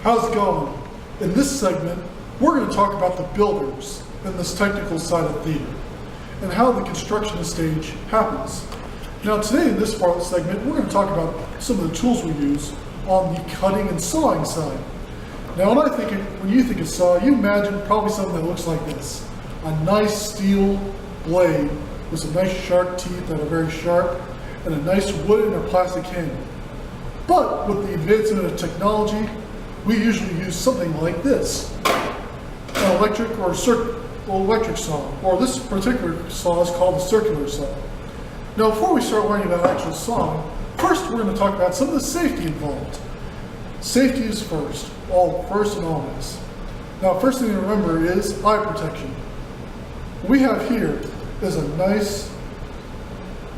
How's it going? In this segment, we're going to talk about the builders and this technical side of theater and how the construction stage happens. Now today in this part of the segment, we're going to talk about some of the tools we use on the cutting and sawing side. Now when you think of saw, you imagine probably something that looks like this. A nice steel blade with some nice sharp teeth that are very sharp and a nice wooden or plastic handle. But with the advancement of technology, we usually use something like this. An electric or electric saw, or this particular saw is called a circular saw. Now before we start learning about actual sawing, first we're going to talk about some of the safety involved. Safety is first and always. Now first thing to remember is eye protection. What we have here is a nice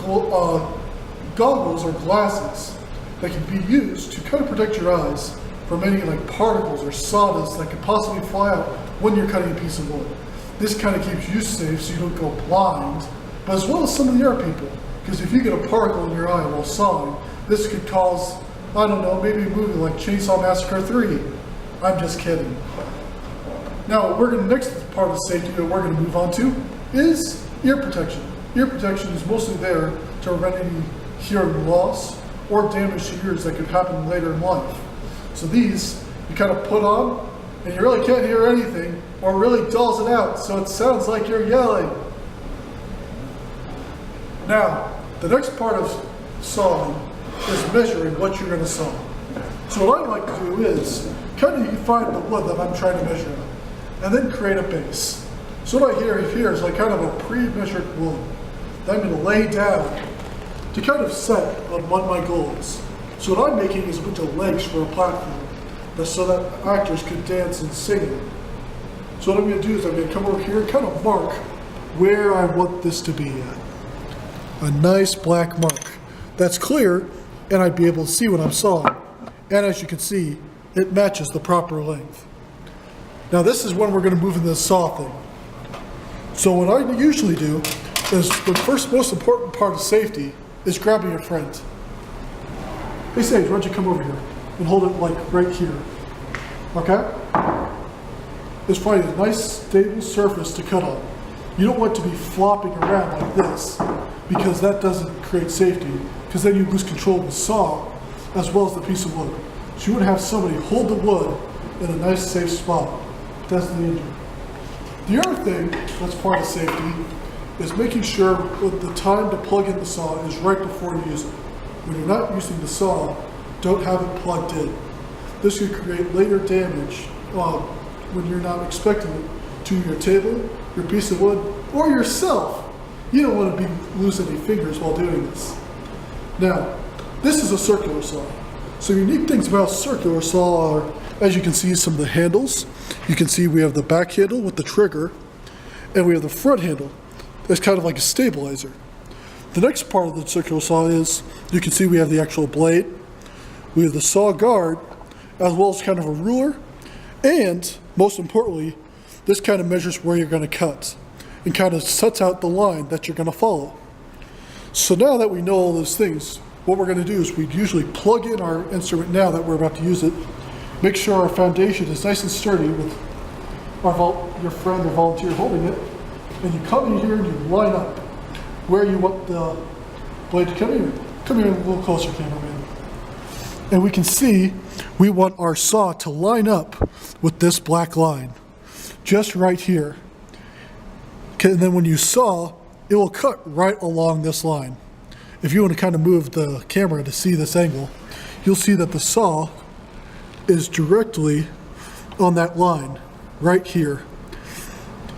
goggles or glasses that can be used to kind of protect your eyes from any like particles or sawdust that could possibly fly out when you're cutting a piece of wood. This kind of keeps you safe so you don't go blind, but as well as some of the other people. Because if you get a particle in your eye while sawing, this could cause, I don't know, maybe a movie like Chainsaw Massacre 3. I'm just kidding. Now, next part of safety that we're going to move on to is ear protection. Ear protection is mostly there to prevent any hearing loss or damage to ears that could happen later in life. So these you kind of put on and you really can't hear anything or it really dulls it out so it sounds like you're yelling. Now, the next part of sawing is measuring what you're going to saw. So what I like to do is kind of find the wood that I'm trying to measure and then create a base. So what I have here is like kind of a pre-measured wood that I'm going to lay down to kind of set on what my goal is. So what I'm making is a bunch of legs for a platform so that actors could dance and sing. So what I'm going to do is I'm going to come over here and kind of mark where I want this to be at. A nice black mark that's clear and I'd be able to see what I'm sawing. And as you can see, it matches the proper length. Now this is when we're going to move into the saw thing. So what I usually do is the first most important part of safety is grabbing your friend. Hey Sage, why don't you come over here and hold it like right here, okay? It's probably a nice stable surface to cut on. You don't want it to be flopping around like this because that doesn't create safety because then you lose control of the saw as well as the piece of wood. So you want to have somebody hold the wood in a nice safe spot. That's the danger. The other thing that's part of safety is making sure that the time to plug in the saw is right before you use it. When you're not using the saw, don't have it plugged in. This could create later damage when you're not expecting it to your table, your piece of wood, or yourself. You don't want to be losing any fingers while doing this. Now, this is a circular saw. So unique things about circular saw are, as you can see, some of the handles. You can see we have the back handle with the trigger, and we have the front handle. That's kind of like a stabilizer. The next part of the circular saw is, you can see we have the actual blade, we have the saw guard, as well as kind of a ruler, and most importantly, this kind of measures where you're going to cut and kind of sets out the line that you're going to follow. So now that we know all those things, what we're going to do is we usually plug in our instrument now that we're about to use it, make sure our foundation is nice and sturdy with your friend or volunteer holding it, and you come in here and you line up where you want the blade to come in. Come here a little closer, cameraman. And we can see we want our saw to line up with this black line, just right here. Okay, and then when you saw, it will cut right along this line. If you want to kind of move the camera to see this angle, you'll see that the saw is directly on that line right here.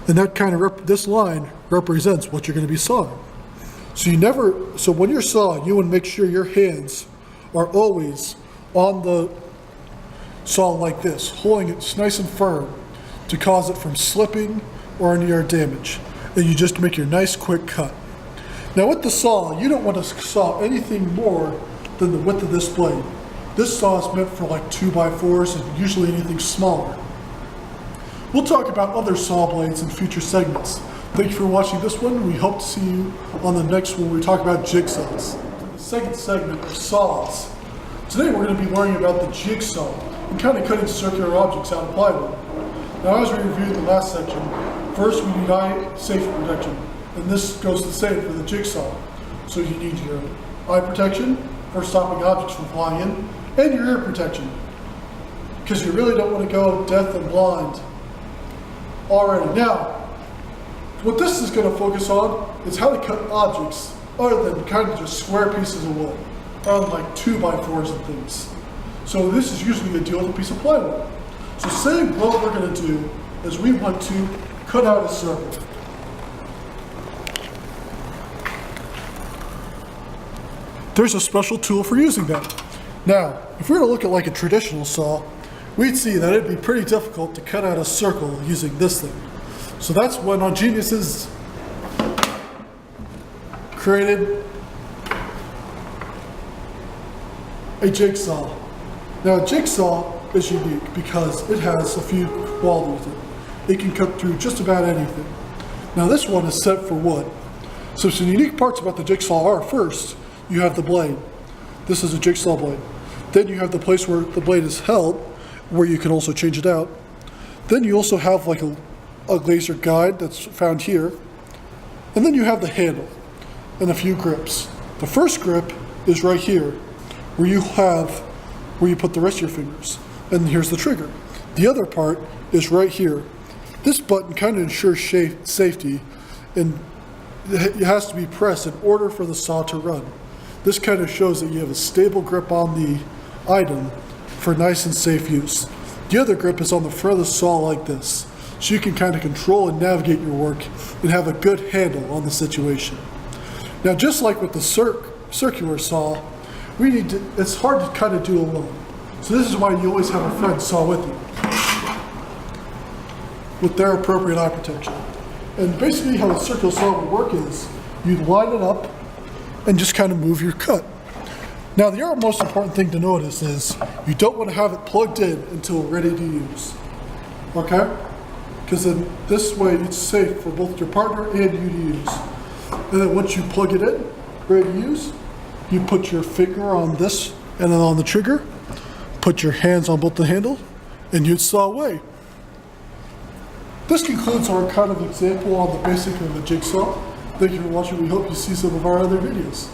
And that kind of this line represents what you're going to be sawing. So when you're sawing, you want to make sure your hands are always on the saw like this, holding it nice and firm to cause it from slipping or any other damage. And you just make your nice quick cut. Now with the saw, you don't want to saw anything more than the width of this blade. This saw is meant for like 2x4s and usually anything smaller. We'll talk about other saw blades in future segments. Thank you for watching this one. We hope to see you on the next one where we talk about jigsaws. The second segment of saws. Today we're going to be learning about the jigsaw. and kind of cutting circular objects out of plywood. Now, as we reviewed the last section, first we need eye safety protection, and this goes the same for the jigsaw. So you need your eye protection for stopping objects from flying in, and your ear protection, because you really don't want to go deaf and blind already. Now, what this is going to focus on is how to cut objects other than kind of just square pieces of wood, on like 2x4s and things. So this is usually a deal with a piece of plywood. So say what we're going to do is we want to cut out a circle. There's a special tool for using that. Now, if we were to look at like a traditional saw, we'd see that it'd be pretty difficult to cut out a circle using this thing. So that's when Geniuses created a jigsaw. Now, a jigsaw is unique because it has a few qualities. It can cut through just about anything. Now, this one is set for wood. So some unique parts about the jigsaw are, first, you have the blade. This is a jigsaw blade. Then you have the place where the blade is held, where you can also change it out. Then you also have like a laser guide that's found here. And then you have the handle and a few grips. The first grip is right here, where you put the rest of your fingers. And here's the trigger. The other part is right here. This button kind of ensures safety, and it has to be pressed in order for the saw to run. This kind of shows that you have a stable grip on the item for nice and safe use. The other grip is on the front of the saw like this, so you can kind of control and navigate your work and have a good handle on the situation. Now, just like with the circular saw, it's hard to kind of do alone. So this is why you always have a friend saw with you, with their appropriate eye protection. And basically how a circular saw would work is, you'd line it up and just kind of move your cut. Now, the other most important thing to notice is you don't want to have it plugged in until ready to use, okay? Because then this way it's safe for both your partner and you to use. And then once you plug it in, ready to use, you put your finger on this and then on the trigger, put your hands on both the handle, and you'd saw away. This concludes our kind of example on the basic of the jigsaw. Thank you for watching. We hope you see some of our other videos.